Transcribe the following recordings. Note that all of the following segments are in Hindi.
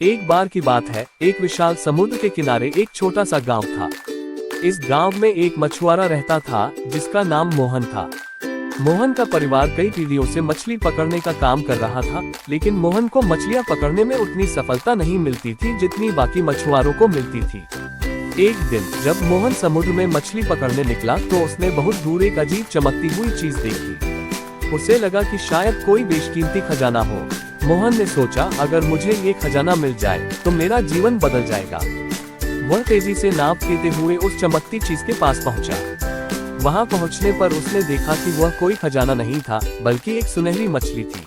एक बार की बात है, एक विशाल समुद्र के किनारे एक छोटा सा गांव था। इस गांव में एक मछुआरा रहता था जिसका नाम मोहन था। मोहन का परिवार कई पीढ़ियों से मछली पकड़ने का काम कर रहा था, लेकिन मोहन को मछलियां पकड़ने में उतनी सफलता नहीं मिलती थी जितनी बाकी मछुआरों को मिलती थी। एक दिन जब मोहन समुद्र में मछली पकड़ने निकला तो उसने बहुत दूर एक अजीब चमकती हुई चीज देखी। उसे लगा कि शायद कोई बेशकीमती खजाना हो। मोहन ने सोचा, अगर मुझे ये खजाना मिल जाए तो मेरा जीवन बदल जाएगा। वह तेजी से नाव खेते हुए उस चमकती चीज के पास पहुंचा। वहां पहुंचने पर उसने देखा कि वह कोई खजाना नहीं था, बल्कि एक सुनहरी मछली थी।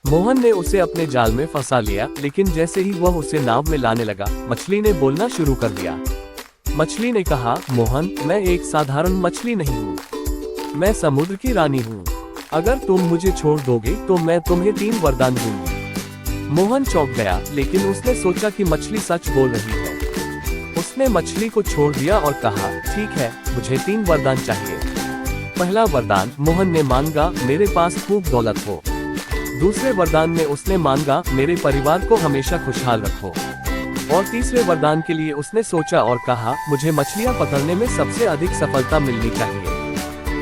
मोहन ने उसे अपने जाल में फंसा लिया, लेकिन जैसे ही वह उसे नाव में लाने लगा, मछली ने बोलना शुरू कर दिया। मछली ने कहा, मोहन, मैं एक साधारण मछली नहीं हूँ, मैं समुद्र की रानी हूँ। अगर तुम मुझे छोड़ दोगे तो मैं तुम्हें 3 वरदान दूंगी। मोहन चौंक गया, लेकिन उसने सोचा कि मछली सच बोल रही है। उसने मछली को छोड़ दिया और कहा, ठीक है, मुझे 3 वरदान चाहिए। पहला वरदान मोहन ने मांगा, मेरे पास खूब दौलत हो। दूसरे वरदान में उसने मांगा, मेरे परिवार को हमेशा खुशहाल रखो। और तीसरे वरदान के लिए उसने सोचा और कहा, मुझे मछलियां पकड़ने में सबसे अधिक सफलता मिलनी चाहिए।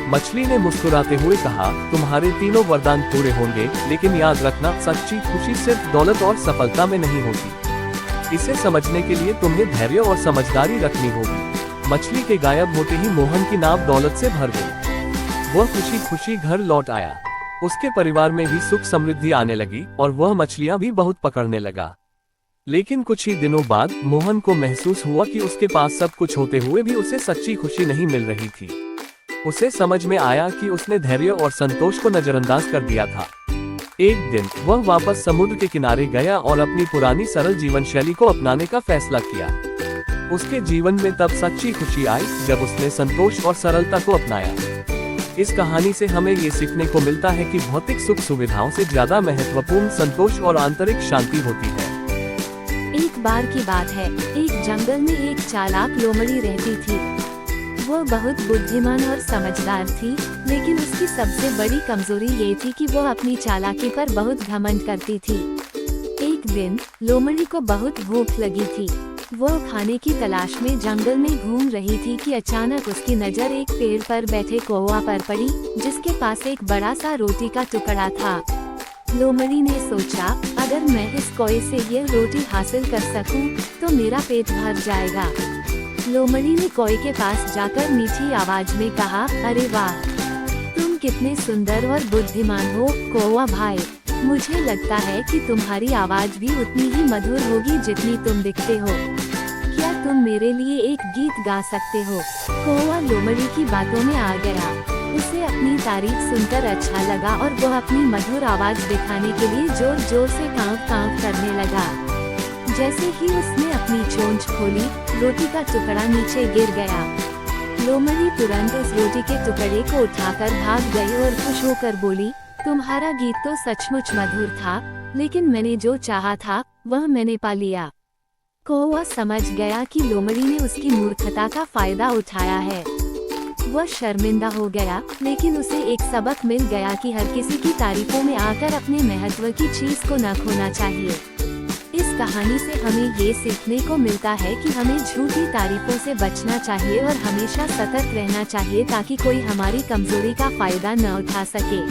मछली ने मुस्कुराते हुए कहा, तुम्हारे तीनों वरदान पूरे होंगे, लेकिन याद रखना, सच्ची खुशी सिर्फ दौलत और सफलता में नहीं होती। इसे समझने के लिए तुम्हें धैर्य और समझदारी रखनी होगी। मछली के गायब होते ही मोहन की नाव दौलत से भर गई। वह खुशी खुशी घर लौट आया। उसके परिवार में भी सुख समृद्धि आने लगी और वह मछलियां भी बहुत पकड़ने लगा। लेकिन कुछ ही दिनों बाद मोहन को महसूस हुआ कि उसके पास सब कुछ होते हुए भी उसे सच्ची खुशी नहीं मिल रही थी। उसे समझ में आया कि उसने धैर्य और संतोष को नजरअंदाज कर दिया था। एक दिन वह वापस समुद्र के किनारे गया और अपनी पुरानी सरल जीवन शैली को अपनाने का फैसला किया। उसके जीवन में तब सच्ची खुशी आई जब उसने संतोष और सरलता को अपनाया। इस कहानी से हमें ये सीखने को मिलता है कि भौतिक सुख सुविधाओं से ज्यादा महत्वपूर्ण संतोष और आंतरिक शांति होती है। एक बार की बात है, एक जंगल में एक चालाक लोमड़ी रहती थी। वो बहुत बुद्धिमान और समझदार थी, लेकिन उसकी सबसे बड़ी कमजोरी ये थी कि वो अपनी चालाकी पर बहुत घमंड करती थी। एक दिन लोमड़ी को बहुत भूख लगी थी। वो खाने की तलाश में जंगल में घूम रही थी कि अचानक उसकी नज़र एक पेड़ पर बैठे कौवा पर पड़ी, जिसके पास एक बड़ा सा रोटी का टुकड़ा था। लोमड़ी ने सोचा, अगर मैं इस कौवे से ये रोटी हासिल कर सकूं, तो मेरा पेट भर जाएगा। लोमड़ी ने कौवे के पास जाकर मीठी आवाज में कहा, अरे वाह, तुम कितने सुंदर और बुद्धिमान हो कौवा भाई। मुझे लगता है कि तुम्हारी आवाज भी उतनी ही मधुर होगी जितनी तुम दिखते हो। क्या तुम मेरे लिए एक गीत गा सकते हो? कौवा लोमड़ी की बातों में आ गया। उसे अपनी तारीफ सुनकर अच्छा लगा और वो अपनी मधुर आवाज दिखाने के लिए जोर जोर से कांव कांव करने लगा। जैसे ही उसने अपनी चोंच खोली, रोटी का टुकड़ा नीचे गिर गया। लोमड़ी तुरंत उस रोटी के टुकड़े को उठाकर भाग गई और खुश होकर बोली, तुम्हारा गीत तो सचमुच मधुर था, लेकिन मैंने जो चाहा था वह मैंने पा लिया। कौवा समझ गया कि लोमड़ी ने उसकी मूर्खता का फायदा उठाया है। वह शर्मिंदा हो गया, लेकिन उसे एक सबक मिल गया कि हर किसी की तारीफों में आकर अपने महत्व की चीज को न खोना चाहिए। इस कहानी से हमें ये सीखने को मिलता है कि हमें झूठी तारीफों से बचना चाहिए और हमेशा सतर्क रहना चाहिए ताकि कोई हमारी कमजोरी का फायदा न उठा सके।